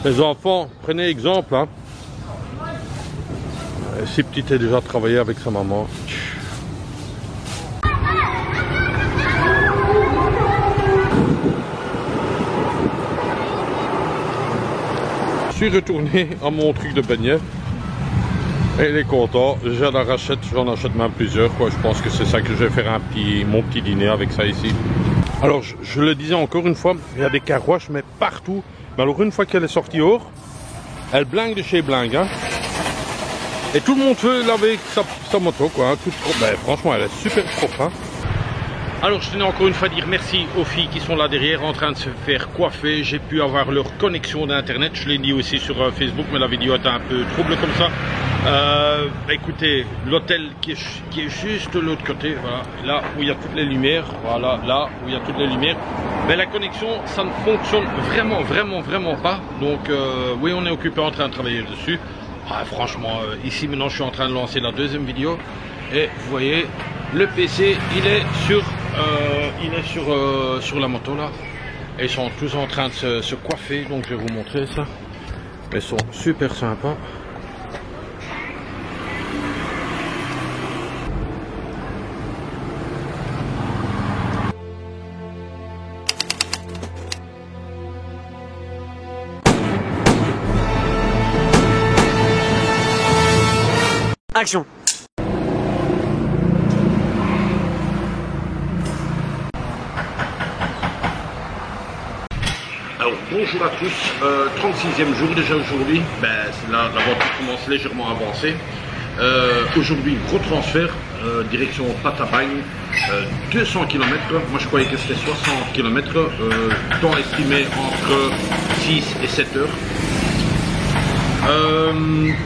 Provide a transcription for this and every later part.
Les enfants, prenez exemple, hein. Si petit est déjà travaillé avec sa maman. Je suis retourné à mon truc de beignet. Et il est content. J'en achète même plusieurs, quoi. Je pense que c'est ça que je vais faire mon petit dîner avec ça ici. Alors je le disais encore une fois, il y a des carouaches mais partout. Mais alors une fois qu'elle est sortie hors, elle blingue de chez blingue, hein. Et tout le monde veut laver sa moto, quoi, hein, toute propre. Ben, franchement, elle est super propre, hein. Alors, je tenais encore une fois à dire merci aux filles qui sont là derrière en train de se faire coiffer. J'ai pu avoir leur connexion d'internet. Je l'ai dit aussi sur Facebook, mais la vidéo était un peu trouble comme ça. Écoutez, l'hôtel qui est juste de l'autre côté, voilà, là où il y a toutes les lumières, voilà, là où il y a toutes les lumières. Mais la connexion, ça ne fonctionne vraiment pas. Donc, oui, on est occupé en train de travailler dessus. Ah, franchement, ici maintenant je suis en train de lancer la deuxième vidéo et vous voyez le PC il est sur la moto là et ils sont tous en train de se coiffer, donc je vais vous montrer ça. Ils sont super sympas. Action. Alors bonjour à tous, 36e jour déjà aujourd'hui, ben, l'aventure commence légèrement avancée. Aujourd'hui gros transfert, direction Patabagne, 200 km, moi je croyais que c'était 60 km, temps estimé entre 6 et 7 heures.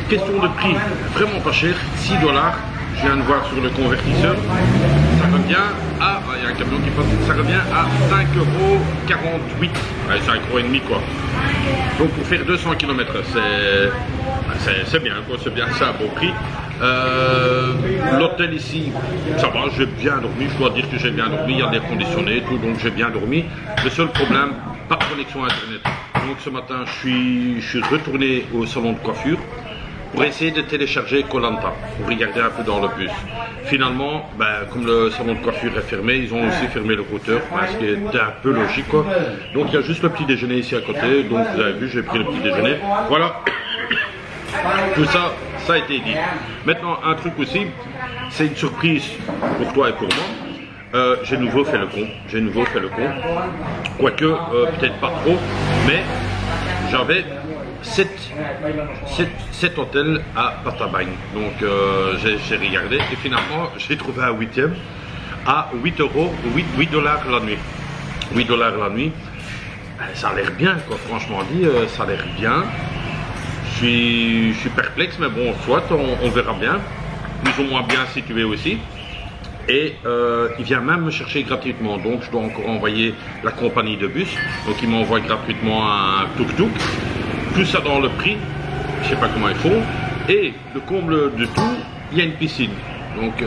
Question de prix, vraiment pas cher, 6 $. Je viens de voir sur le convertisseur, ça revient à, il y a un camion qui passe, ça revient à 5,48 €, 5,5 € quoi. Donc pour faire 200 km, c'est bien quoi, c'est bien, c'est un beau prix. L'hôtel ici, ça va, j'ai bien dormi, je dois dire que j'ai bien dormi, il y a des conditionnés et tout, donc j'ai bien dormi. Le seul problème, pas de connexion internet. Donc ce matin, je suis retourné au salon de coiffure pour essayer de télécharger Koh Lanta, pour regarder un peu dans le bus. Finalement, ben, comme le salon de coiffure est fermé, ils ont aussi fermé le routeur, ce qui est un peu logique, quoi. Donc il y a juste le petit déjeuner ici à côté, donc vous avez vu, j'ai pris le petit déjeuner. Voilà, tout ça, ça a été dit. Maintenant, un truc aussi, c'est une surprise pour toi et pour moi. J'ai de nouveau fait le con, quoique peut-être pas trop, mais j'avais 7 hôtels à Patabagne, donc j'ai regardé et finalement j'ai trouvé un 8e à 8 €, 8 $ la nuit. 8 $ la nuit, ça a l'air bien quoi, franchement dit, ça a l'air bien. Je suis perplexe, mais bon, soit on verra bien, plus ou moins bien situé aussi. Et il vient même me chercher gratuitement, donc je dois encore envoyer la compagnie de bus, donc il m'envoie gratuitement un tuk-tuk, tout ça dans le prix, je sais pas comment ils font, et le comble de tout, il y a une piscine. Donc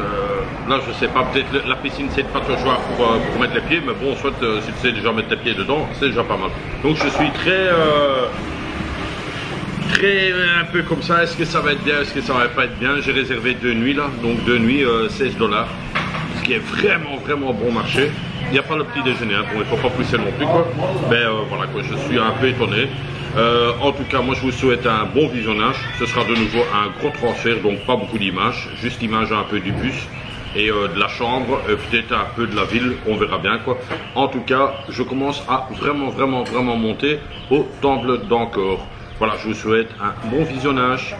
là je sais pas, peut-être la piscine c'est pas toujours pour mettre les pieds, mais bon, soit si tu sais déjà mettre les pieds dedans, c'est déjà pas mal. Donc je suis très un peu comme ça, est-ce que ça va être bien, est-ce que ça va pas être bien. J'ai réservé 2 nuits là, donc 2 nuits 16 $, ce qui est vraiment bon marché. Il n'y a pas le petit déjeuner, hein. Bon, il ne faut pas pousser non plus quoi, mais voilà quoi, je suis un peu étonné. En tout cas, moi je vous souhaite un bon visionnage. Ce sera de nouveau un gros transfert, donc pas beaucoup d'images, juste l'image un peu du bus et de la chambre, peut-être un peu de la ville, on verra bien quoi. En tout cas, je commence à vraiment monter au temple d'Angkor. Voilà, je vous souhaite un bon visionnage.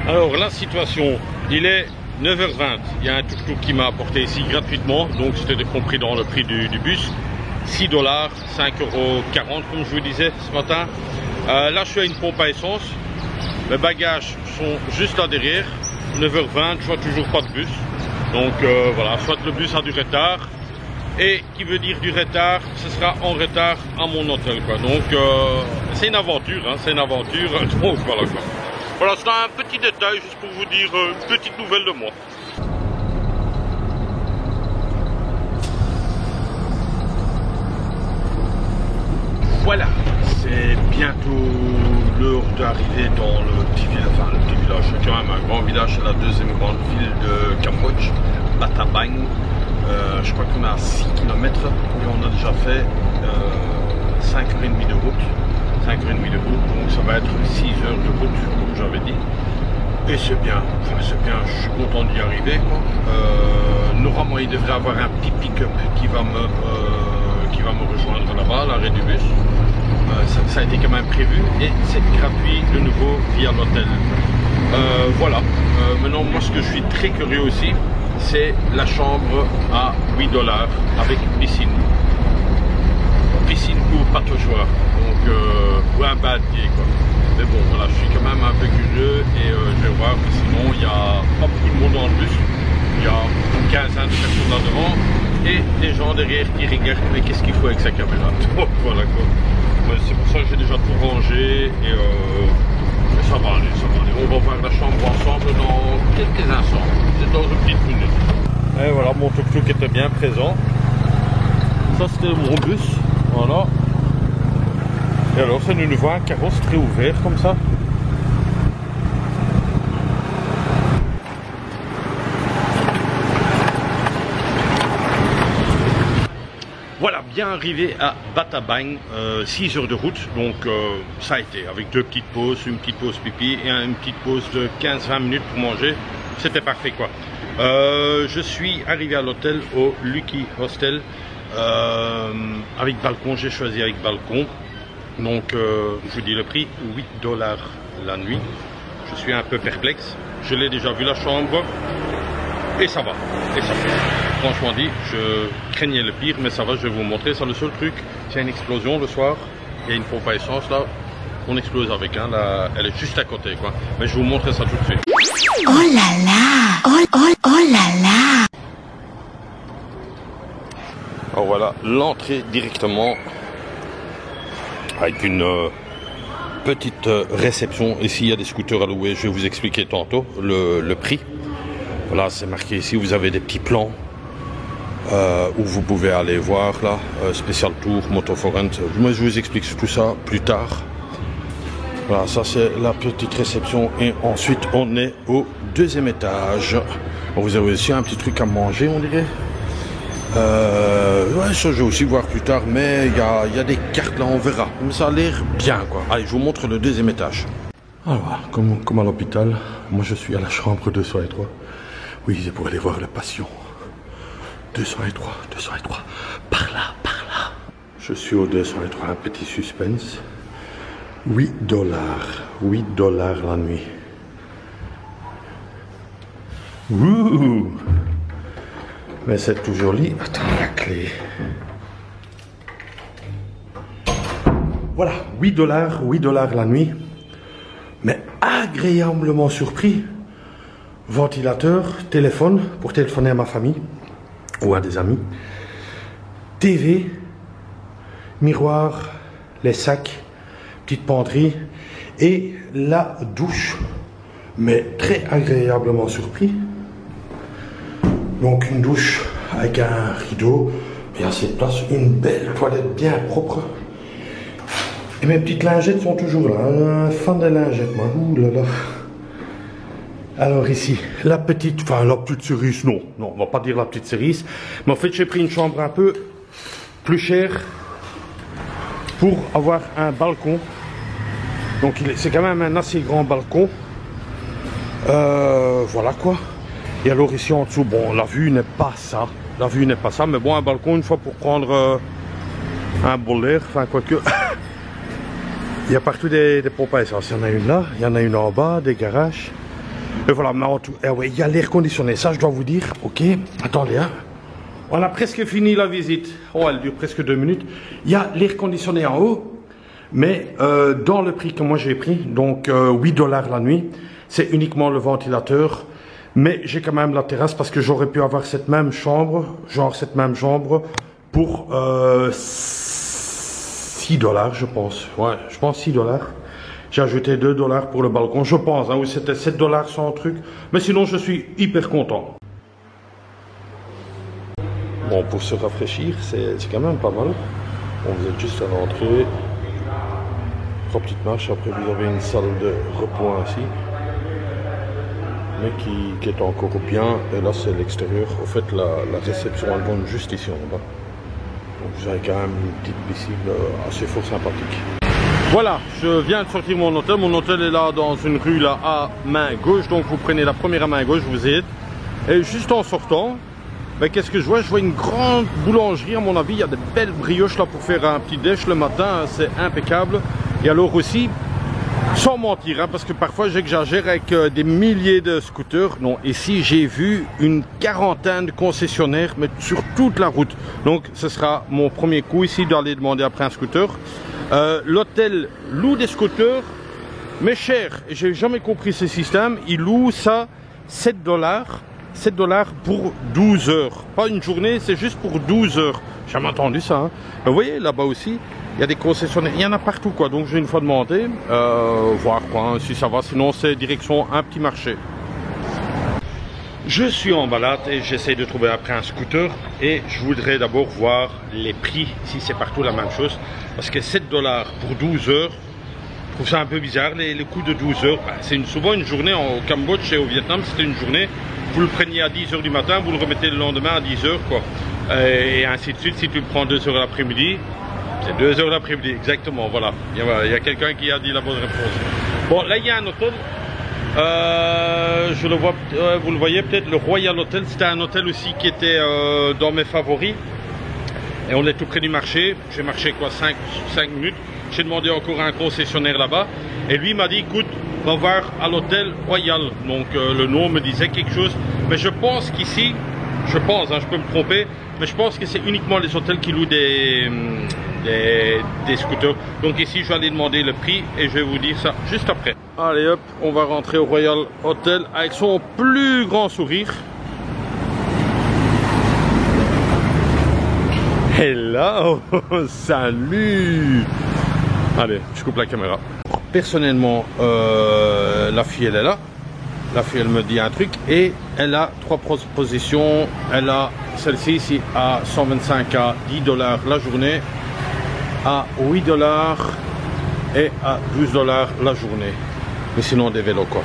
Alors la situation, il est 9h20, il y a un tuk-tuk qui m'a apporté ici gratuitement, donc c'était compris dans le prix du bus. 6 $, 5,40 € comme je vous disais ce matin. Là je suis à une pompe à essence, mes bagages sont juste là derrière. 9h20, je vois toujours pas de bus, donc voilà, soit le bus a du retard, et qui veut dire du retard, ce sera en retard à mon hôtel quoi. Donc c'est une aventure, hein, c'est une aventure, donc voilà quoi. Voilà, c'est un petit détail juste pour vous dire une petite nouvelle de moi. Voilà, c'est bientôt l'heure d'arriver dans le petit village, enfin le petit village, c'est quand même un grand village, c'est la deuxième grande ville de Cambodge, Battambang. Je crois qu'on est à 6 km et on a déjà fait 5h30 de route. 5h30 de route, donc ça va être 6 heures de route, comme j'avais dit. Et c'est bien, enfin c'est bien, je suis content d'y arriver, quoi. Normalement, il devrait avoir un petit pick-up qui va me rejoindre là-bas, l'arrêt du bus. Ça a été quand même prévu et c'est gratuit de nouveau via l'hôtel. Voilà, maintenant moi ce que je suis très curieux aussi, c'est la chambre à 8 $ avec piscine. Piscine ou pataugeoire, donc ou un badier quoi. Mais bon voilà, je suis quand même un peu curieux et je vais voir, sinon il n'y a pas beaucoup de monde dans le bus. Il y a une quinzaine de personnes là devant et des gens derrière qui regardent mais qu'est-ce qu'il faut avec sa caméra. Donc voilà quoi. C'est pour ça que j'ai déjà tout rangé et ça va aller, ça va aller. On va voir la chambre ensemble dans quelques instants. C'est dans une petite minute. Et voilà, mon tuk-tuk était bien présent. Ça c'était mon bus, voilà. Et alors c'est une voie, un carrosse très ouvert comme ça. Voilà, bien arrivé à Battambang, 6 heures de route, donc ça a été, avec 2 petites pauses, une petite pause pipi et une petite pause de 15-20 minutes pour manger, c'était parfait quoi. Je suis arrivé à l'hôtel, au Lucky Hostel, avec balcon, j'ai choisi avec balcon, donc je vous dis le prix, 8 $ la nuit. Je suis un peu perplexe, je l'ai déjà vu la chambre, et ça va, et ça va. Franchement dit, je craignais le pire, mais ça va, je vais vous montrer. C'est le seul truc, s'il y a une explosion le soir, il y a une pompe à essence là, on explose avec, hein, là, elle est juste à côté quoi. Mais je vais vous montrer ça tout de suite. Oh là là, oh là là. Alors voilà, l'entrée directement avec une petite réception. Ici il y a des scooters à louer, je vais vous expliquer tantôt le prix. Voilà, c'est marqué ici, vous avez des petits plans. Où vous pouvez aller voir là, spécial tour, moto for rent. Moi je vous explique tout ça plus tard. Voilà, ça c'est la petite réception et ensuite on est au deuxième étage. Vous avez aussi un petit truc à manger on dirait. Ouais, ça je vais aussi voir plus tard, mais il y a des cartes là, on verra. Mais ça a l'air bien quoi. Allez, je vous montre le deuxième étage. Alors, comme à l'hôpital, moi je suis à la chambre 203. Oui, c'est pour aller voir le patient. 203, par là. Je suis au 203, un petit suspense. 8 $, 8 $ la nuit. Ouh! Mais c'est tout joli. Attends, la clé. Voilà, 8 $ la nuit. Mais agréablement surpris. Ventilateur, téléphone, pour téléphoner à ma famille. Ou à des amis, TV, miroir, les sacs, petite penderie et la douche, mais très agréablement surpris. Donc une douche avec un rideau, et assez de place, une belle toilette bien propre. Et mes petites lingettes sont toujours là, un fan de lingettes moi, ouh là là. Alors ici, la petite cerise, non, on va pas dire la petite cerise, mais en fait j'ai pris une chambre un peu plus chère pour avoir un balcon. Donc c'est quand même un assez grand balcon. Voilà quoi. Et alors ici en dessous, bon, la vue n'est pas ça, mais bon, un balcon une fois pour prendre un bol d'air, enfin quoique. Il y a partout des pompes à essence, il y en a une là, il y en a une en bas, des garages. Et voilà, mais en tout, ouais, il y a l'air conditionné, ça je dois vous dire, ok, attendez, hein. On a presque fini la visite, oh elle dure presque 2 minutes. Il y a l'air conditionné en haut, mais dans le prix que moi j'ai pris, donc 8 $ la nuit, c'est uniquement le ventilateur, mais j'ai quand même la terrasse parce que j'aurais pu avoir cette même chambre, pour 6 $, je pense, ouais, je pense 6 $. J'ai ajouté 2 $ pour le balcon, je pense, hein, où c'était 7 $ sans truc. Mais sinon, je suis hyper content. Bon, pour se rafraîchir, c'est quand même pas mal. On vous êtes juste à l'entrée. 3 petites marches. Après, vous avez une salle de repos ainsi, mais qui est encore bien. Et là, c'est l'extérieur. En fait, la réception, elle donne juste ici en bas. Donc, vous avez quand même une petite piscine assez fort sympathique. Voilà, je viens de sortir mon hôtel. Mon hôtel est là dans une rue là à main gauche. Donc, vous prenez la première à main gauche, vous aide. Et juste en sortant, ben, qu'est-ce que je vois? Je vois une grande boulangerie. À mon avis, il y a de belles brioches là pour faire un petit déj le matin. C'est impeccable. Et alors aussi, sans mentir, hein, parce que parfois j'exagère avec des milliers de scooters. Non, ici j'ai vu une quarantaine de concessionnaires, mais sur toute la route. Donc ce sera mon premier coup ici d'aller demander après un scooter. L'hôtel loue des scooters, mais cher. Et j'ai jamais compris ce système. Il loue ça 7 $. 7 $ pour 12 heures. Pas une journée, c'est juste pour 12 heures. J'ai jamais entendu ça. Hein. Vous voyez, là-bas aussi, il y a des concessionnaires. Il y en a partout, quoi. Donc, j'ai une fois demandé, voir quoi, hein, si ça va. Sinon, c'est direction un petit marché. Je suis en balade et j'essaie de trouver après un scooter. Et je voudrais d'abord voir les prix, si c'est partout la même chose. Parce que 7 $ pour 12 heures, je trouve ça un peu bizarre. Les coûts de 12 heures, ben, c'est souvent une journée au Cambodge et au Vietnam, c'était une journée. Vous le preniez à 10 heures du matin, vous le remettez le lendemain à 10 heures, quoi. Et ainsi de suite. Si tu le prends 2 heures l'après-midi, c'est 2 heures l'après-midi, exactement, voilà. Il y a quelqu'un qui a dit la bonne réponse. Bon, là, il y a un hôtel. Je le vois, vous le voyez peut-être, le Royal Hotel. C'était un hôtel aussi qui était dans mes favoris. Et on est tout près du marché. J'ai marché quoi, 5 minutes. J'ai demandé encore à un concessionnaire là-bas. Et lui m'a dit, écoute, va voir à l'hôtel Royal. Donc le nom me disait quelque chose. Mais je pense qu'ici, je pense, hein, je peux me tromper, mais je pense que c'est uniquement les hôtels qui louent des scooters. Donc ici, je vais aller demander le prix et je vais vous dire ça juste après. Allez hop, on va rentrer au Royal Hotel avec son plus grand sourire. Hello, salut. Allez, je coupe la caméra. Personnellement, la fille, elle est là. La fille, elle me dit un truc et elle a 3 propositions. Elle a celle-ci ici à 125 à 10 $ la journée, à 8 $ et à 12 $ la journée. Mais sinon, des vélos, quoi.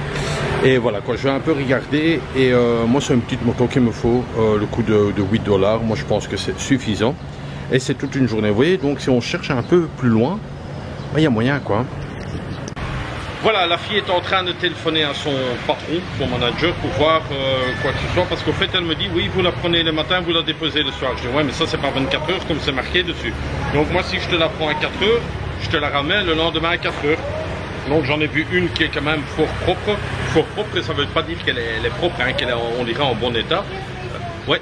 Et voilà, quoi. Je vais un peu regarder. Et moi, c'est une petite moto qu'il me faut. Le coût de 8 $. Moi, je pense que c'est suffisant. Et c'est toute une journée. Vous voyez, donc si on cherche un peu plus loin, il y a moyen, quoi. Voilà, la fille est en train de téléphoner à son patron, son manager, pour voir quoi que ce soit. Parce qu'au fait, elle me dit, oui, vous la prenez le matin, vous la déposez le soir. Je dis, ouais, mais ça, c'est pas 24 heures comme c'est marqué dessus. Donc moi, si je te la prends à 4 heures, je te la ramène le lendemain à 4 heures. Donc j'en ai vu une qui est quand même fort propre. Fort propre, ça veut pas dire qu'elle est propre, hein, qu'elle est, on dirait, en bon état. Ouais.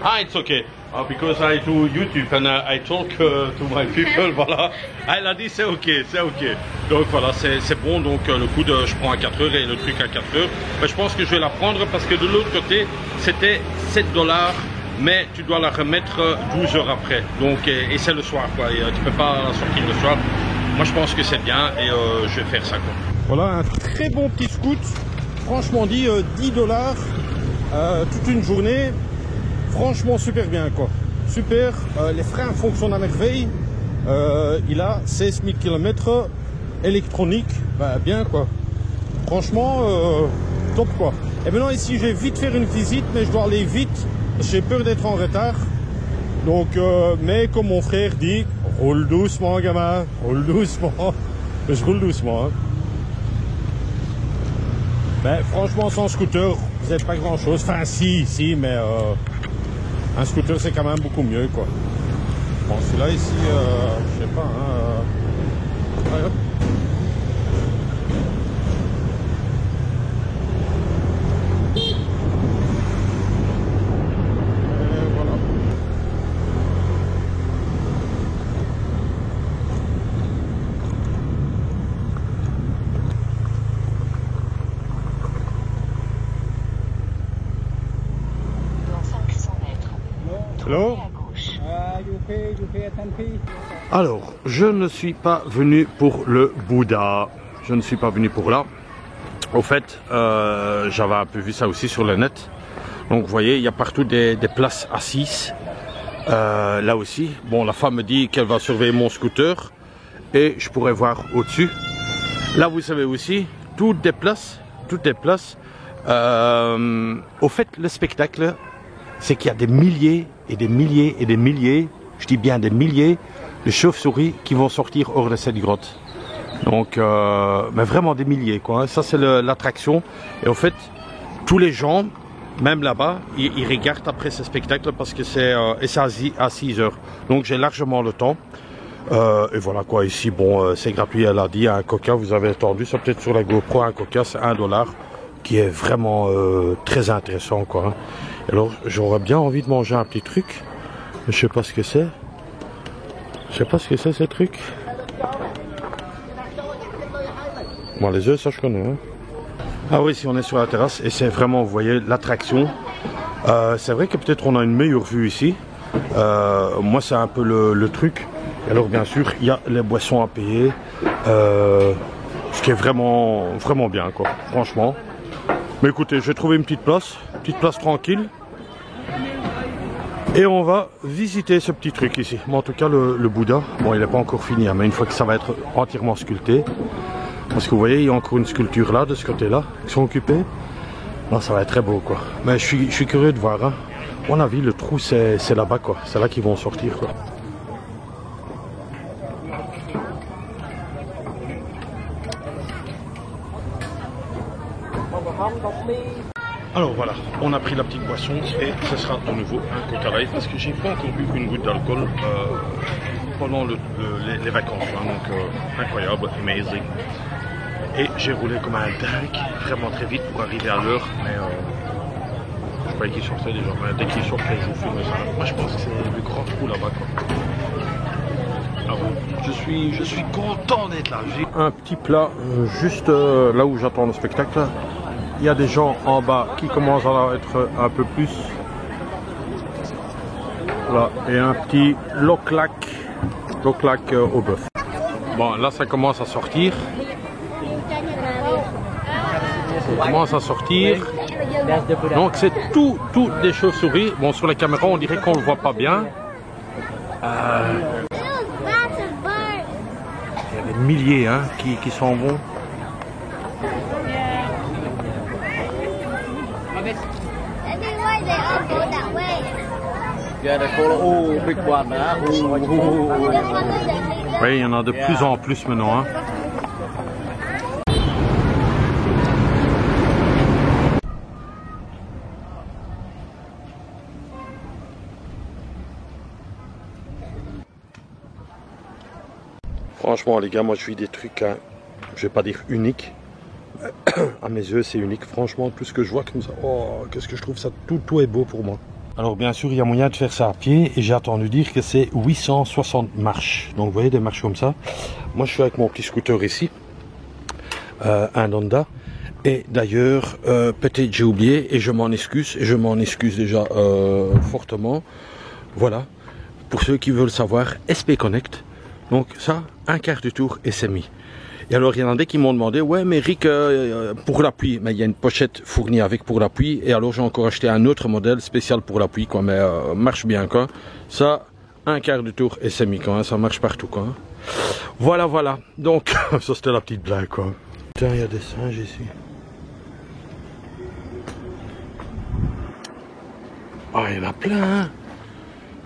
Ah, it's okay. Because I do YouTube and I talk to my people, voilà. Elle a dit c'est ok, c'est ok. Donc voilà, c'est bon. Donc le coup de je prends à 4 heures et le truc à 4 heures. Mais je pense que je vais la prendre parce que de l'autre côté, c'était 7 $, mais tu dois la remettre 12 heures après. Donc, et c'est le soir, quoi. Et, tu peux pas sortir le soir. Moi, je pense que c'est bien et je vais faire ça, quoi. Voilà, un très bon petit scoot. Franchement dit, 10 $, toute une journée. Franchement super bien, quoi. Super, les freins fonctionnent à merveille. Il a 16 000 km électronique, bah, bien, quoi. Franchement top, quoi. Et maintenant ici je vais vite faire une visite, mais je dois aller vite. J'ai peur d'être en retard. Donc mais comme mon frère dit, roule doucement, gamin, roule doucement. Je roule doucement, hein. Ben, franchement sans scooter vous n'êtes pas grand chose. Enfin si mais un scooter c'est quand même beaucoup mieux, quoi. Bon, celui-là ici, je sais pas, hein, ouais, hop. Et voilà. Hello? Alors, je ne suis pas venu pour le Bouddha. Je ne suis pas venu pour là. Au fait, j'avais un peu vu ça aussi sur le net. Donc, vous voyez, il y a partout des places assises. Là aussi. Bon, la femme me dit qu'elle va surveiller mon scooter. et je pourrais voir au-dessus. Là vous savez aussi, toutes des places. Au fait, le spectacle, c'est qu'il y a des milliers et des milliers et des milliers, je dis bien des milliers, de chauves-souris qui vont sortir hors de cette grotte. Donc, mais vraiment des milliers, quoi. Ça, c'est l'attraction. Et au fait, tous les gens, même là-bas, ils regardent après ce spectacle parce que c'est à 6 heures. Donc, j'ai largement le temps. Et voilà quoi, ici, bon, c'est gratuit, elle a dit, un coca, vous avez entendu, ça peut-être sur la GoPro, un coca, c'est $1, qui est vraiment très intéressant, quoi. Alors, j'aurais bien envie de manger un petit truc, mais je sais pas ce que c'est. Je sais pas ce que c'est, ce truc. Bon, les œufs, ça je connais, hein. Ah oui, si on est sur la terrasse, et c'est vraiment, vous voyez, l'attraction. C'est vrai que peut-être on a une meilleure vue ici. Moi, c'est un peu le truc. Alors bien sûr, il y a les boissons à payer, ce qui est vraiment bien, quoi, franchement. Mais écoutez, j'ai trouvé une petite place tranquille. Et on va visiter ce petit truc ici. Mais en tout cas, le Bouddha, bon, il n'est pas encore fini, hein, mais une fois que ça va être entièrement sculpté. Parce que vous voyez, il y a encore une sculpture là, de ce côté-là, qui sont occupés. Non, ça va être très beau, quoi. Mais je suis curieux de voir, hein. À mon avis, le trou, c'est là-bas, quoi. C'est là qu'ils vont sortir, quoi. Alors voilà, on a pris la petite boisson et ce sera de nouveau un Coca Light parce que j'ai pas encore bu une goutte d'alcool pendant les vacances, hein, donc incroyable, amazing. Et j'ai roulé comme un dingue, vraiment très vite pour arriver à l'heure, mais je croyais qu'il sortait déjà, mais dès qu'il sortait je vous filme ça. Moi je pense que c'est le grand trou là-bas, quoi. Alors, je suis content d'être là. J'ai un petit plat juste là où j'attends le spectacle. Il y a des gens en bas qui commencent à être un peu plus. Voilà, et un petit loklak au bœuf. Bon, là ça commence à sortir. Ça commence à sortir. Donc c'est tout des chauves-souris. Bon, sur la caméra on dirait qu'on le voit pas bien. Il y a des milliers, hein, qui s'en vont. Oui, il y en a de plus en plus maintenant, hein. Franchement les gars, moi je vis des trucs, hein, je vais pas dire uniques. À mes yeux c'est unique, franchement tout ce que je vois comme ça, oh qu'est-ce que je trouve ça, tout est beau pour moi. Alors bien sûr il y a moyen de faire ça à pied et j'ai entendu dire que c'est 860 marches, donc vous voyez des marches comme ça. Moi je suis avec mon petit scooter ici, un Honda, et d'ailleurs peut-être j'ai oublié et je m'en excuse déjà fortement. Voilà, pour ceux qui veulent savoir, SP Connect, donc ça, un quart du tour et c'est mis. Et alors il y en a des qui m'ont demandé, ouais mais Rick, pour l'appui, mais il y a une pochette fournie avec pour l'appui, et alors j'ai encore acheté un autre modèle spécial pour l'appui, quoi, mais marche bien, quoi. Ça, un quart du tour et c'est mis, quoi, hein, ça marche partout, quoi. Voilà, donc, ça c'était la petite blague, quoi. Putain, il y a des singes ici. Ah, il y en a plein, hein.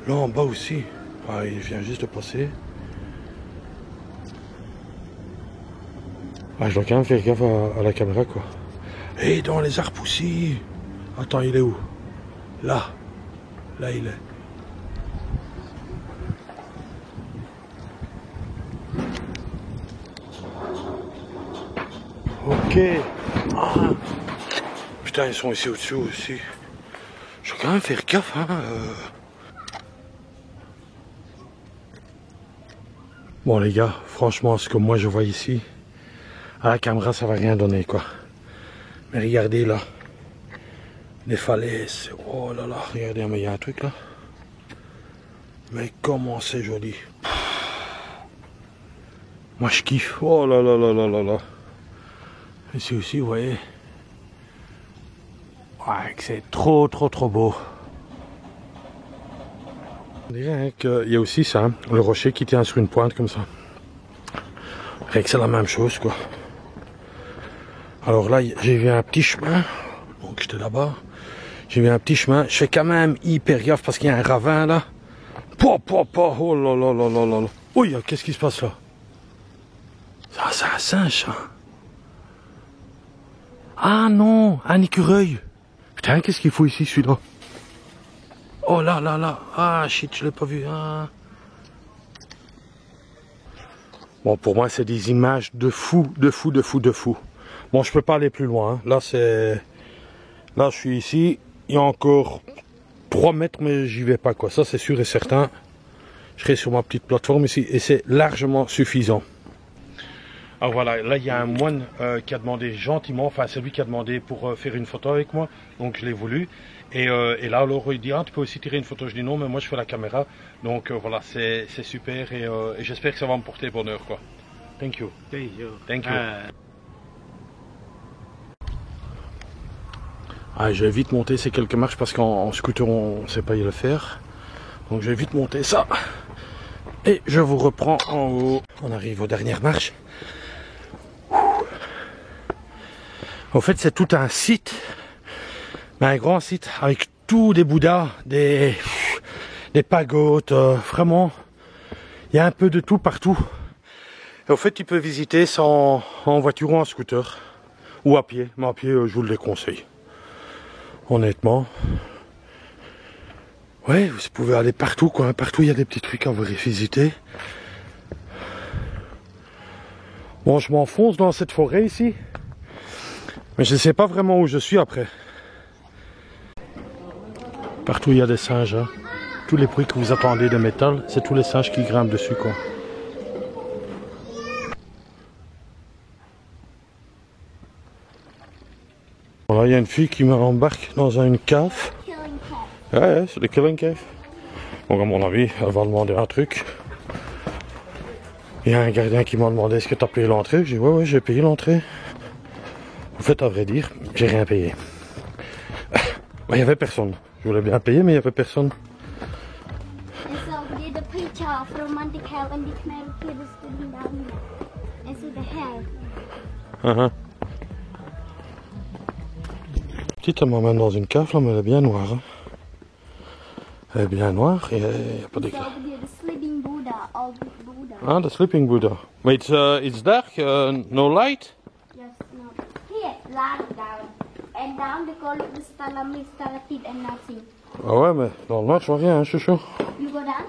Là en bas aussi. Ah, il vient juste de passer. Ah, je dois quand même faire gaffe à la caméra, quoi. Et dans les arbres aussi. Attends, il est où? Là il est. Ok. Ah. Putain, ils sont ici au-dessus aussi. Je dois quand même faire gaffe, hein. Bon les gars, franchement, ce que moi je vois ici, à la caméra ça va rien donner, quoi. Mais regardez là, les falaises, oh là là, regardez, mais il y a un truc là. Mais comment c'est joli. Moi je kiffe, oh là là là là là là. Ici aussi, vous voyez. Ouais, c'est trop beau. On dirait hein, qu'il y a aussi ça, hein, le rocher qui tient sur une pointe comme ça. Rien que c'est la même chose quoi. Alors là j'ai vu un petit chemin, donc j'étais là-bas. J'ai vu un petit chemin, je fais quand même hyper gaffe parce qu'il y a un ravin là. Oh là là là là là. Oui, qu'est-ce qui se passe là? Ah, c'est un singe ça. Ah non, un écureuil. Putain, qu'est-ce qu'il faut ici celui-là? Oh là là là. Ah shit, je l'ai pas vu. Ah. Bon, pour moi, c'est des images de fou, de fou, de fou, de fou. Bon, je peux pas aller plus loin. Hein. Là, c'est... Là, je suis ici. Il y a encore 3 mètres, mais j'y vais pas, quoi. Ça, c'est sûr et certain. Je serai sur ma petite plateforme ici et c'est largement suffisant. Alors voilà, là, il y a un moine qui a demandé gentiment, enfin, c'est lui qui a demandé pour faire une photo avec moi. Donc, je l'ai voulu. Et là, alors, il dit, ah, tu peux aussi tirer une photo. Je dis non, mais moi, je fais la caméra. Donc, voilà, c'est super et j'espère que ça va me porter bonheur, quoi. Thank you. Thank you. Ah, je vais vite monter ces quelques marches parce qu'en scooter, on ne sait pas y le faire. Donc, je vais vite monter ça. Et je vous reprends en haut. On arrive aux dernières marches. En fait, c'est tout un site. Un grand site avec tous des bouddhas, des pagodes, vraiment, il y a un peu de tout partout. Et au fait, tu peux visiter ça en voiture ou en scooter, ou à pied, mais à pied, je vous le déconseille. Honnêtement. Ouais, vous pouvez aller partout, quoi. Partout, il y a des petits trucs à vous visiter. Bon, je m'enfonce dans cette forêt ici, mais je ne sais pas vraiment où je suis après. Partout il y a des singes, hein. Tous les bruits que vous entendez de métal, c'est tous les singes qui grimpent dessus, quoi. Voilà, il y a une fille qui m'embarque dans une cave. Ouais, c'est le killing cave. Donc à mon avis, elle va demander un truc. Il y a un gardien qui m'a demandé est-ce que tu as payé l'entrée. J'ai dit ouais, j'ai payé l'entrée. En fait, à vrai dire, j'ai rien payé. Il n'y avait personne. Je voulais bien payer, mais il n'y avait personne. Petite, elle m'emmène dans une cave là, mais elle est bien noire. Hein. Elle est bien noire et il n'y a pas d'éclat. Ah, the sleeping Buddha. But it's dark, no light? Yes, no. Here, lying down. And down they call it the stalagmite, stalactite and nothing. Ah ouais, mais dans le noir, je vois rien, hein, chouchou. You go down?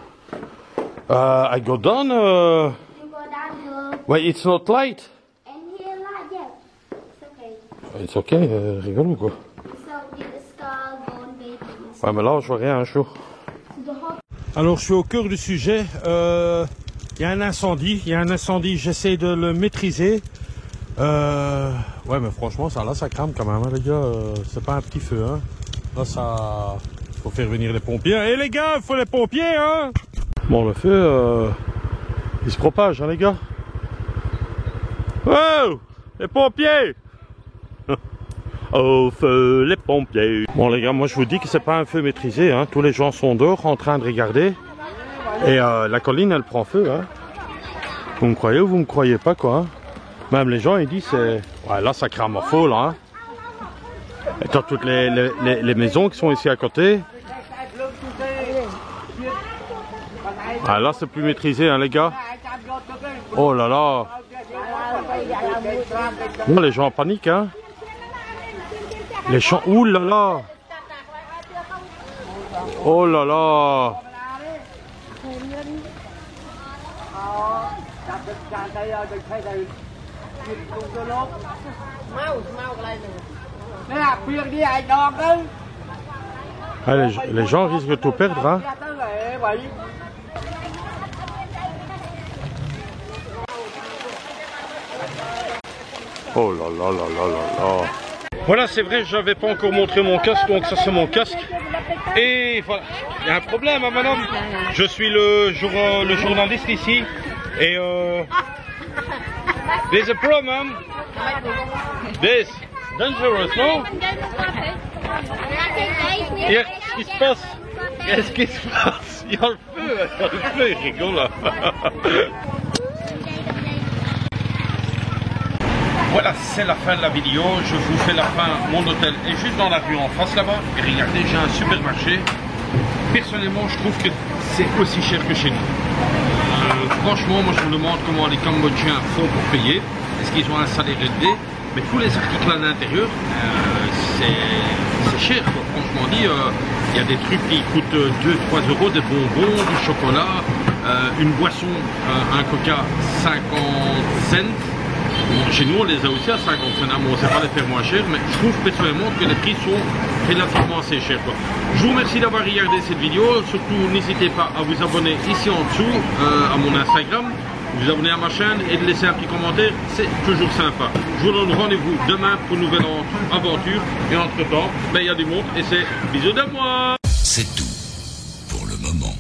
I go down, You go down, girl. Wait, it's not light. And here, light, yeah. It's okay. It's okay, rigole ou quoi? So, did the skull, bone, baby. Ouais, mais là, je vois rien, hein, chou. Alors, je suis au cœur du sujet. Il y a un incendie. J'essaie de le maîtriser. Ouais, mais franchement, ça crame quand même, hein, les gars. C'est pas un petit feu, hein. Là, ça... faut faire venir les pompiers. Et les gars, il faut les pompiers, hein. Bon, le feu, il se propage, hein, les gars. Oh, les pompiers. Au feu, les pompiers. Bon, les gars, moi, je vous dis que c'est pas un feu maîtrisé, hein. Tous les gens sont dehors, en train de regarder. Et la colline, elle prend feu, hein. Vous me croyez ou vous me croyez pas, quoi, hein. Même les gens, ils disent, c'est... Ouais, là, ça crame à faux, là, hein. Et t'as toutes les maisons qui sont ici à côté. Ah, là, c'est plus maîtrisé, hein, les gars. Oh là là. Bon, les gens paniquent, hein. Les champs... Ouh là là. Oh là là. Ah, les gens risquent de tout perdre, hein. Oh là là là là là là. Voilà, c'est vrai, j'avais pas encore montré mon casque, donc ça c'est mon casque. Et voilà, il y a un problème, hein, madame. Je suis le journaliste ici. Et there's a problem. This dangerous, no? Qu'est-ce qui se passe? Qu'est-ce qui se passe? Il y a le feu, il rigole là. Voilà, c'est la fin de la vidéo. Je vous fais la fin. Mon hôtel est juste dans la rue en face là-bas. Et regardez, j'ai un supermarché. Personnellement, je trouve que c'est aussi cher que chez nous. Franchement, moi je me demande comment les Cambodgiens font pour payer. Est-ce qu'ils ont un salaire élevé? Mais tous les articles à l'intérieur, c'est cher, quoi. Franchement dit, il y a des trucs qui coûtent 2-3 euros, des bonbons, du chocolat, une boisson, un coca 50 cents. Bon, chez nous on les a aussi à 50 cents, bon, on ne sait pas les faire moins cher, mais je trouve personnellement que les prix sont relativement assez chers, quoi. Je vous remercie d'avoir regardé cette vidéo, surtout n'hésitez pas à vous abonner ici en dessous à mon Instagram, vous abonner à ma chaîne et de laisser un petit commentaire, c'est toujours sympa. Je vous donne rendez-vous demain pour une nouvelle aventure et entre temps, il y a du monde et c'est bisous de moi. C'est tout pour le moment.